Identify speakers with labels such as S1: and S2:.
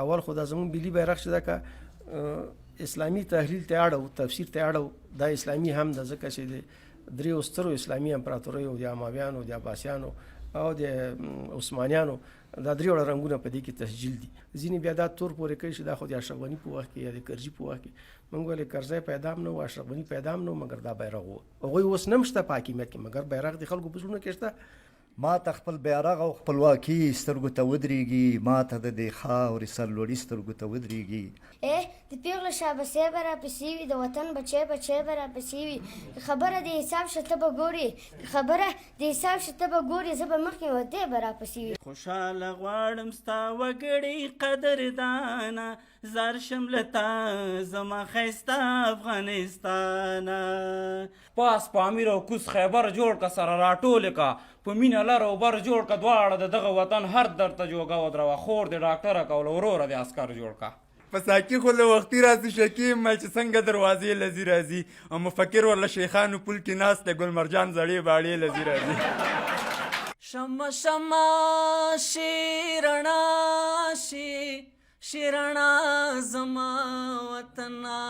S1: اول خو دا زموږ ملي بیرغ چې دا که اسلامي تحلیل ته اړه تفسیر ته اړه دا اسلامي هم د ځکه چې د دریو سترو اسلامي امپراتوریو د امویانو د عباسیانو او د عثمانیانو دا دریو رنګونه په دې کې تسجیل دي. ځینې بیا دا تور پورې کوي چې دا خو د اشرف غني په وخت کې یا د کرزي په وخت کې موږ ولې کرزی پیدا هم نه و اشرف غني پیدا هم نه و مګر دا بیرغ و هغوی اوس نه شته په حاکمیت کې مګر بیرغ د خلکو په زړونو کې شته.
S2: ما ته خپل بیرغ او خپلواکي سترګو ته ودرېږي، ما ته د دې خاورې سرلوړي سترګو ته ودرېږي.
S3: د پیغلو شابسې به راپسې وي، د وطن بچی به راپسې وي. خبره د حساب شته به ګوري، خبره د حساب شته به ګوري، زه به مخکې ودې به راپسې وي.
S4: خوشحاله غواړم ستا وګړي قدردانه، زار شم له تا زما ښایسته افغانستانه.
S5: پاس په امیر او کوز خیبر جوړ که سره راټولې که په مینه لر او بر جوړ که دواړه د دغه وطن هر درته جوګه ودروه، خور د ډاکټره که او له وروره د عسکر جوړ که.
S6: په ساقي خو له وختي راځي شکیم ما چې څنګه دروازې لذي راځي او مفکر ورله شیخانو پل کې ناست دی ګل مرجان زړې باړې لذي راځي.
S4: شمه شمه شیرنا شی شیرنا زما وطنا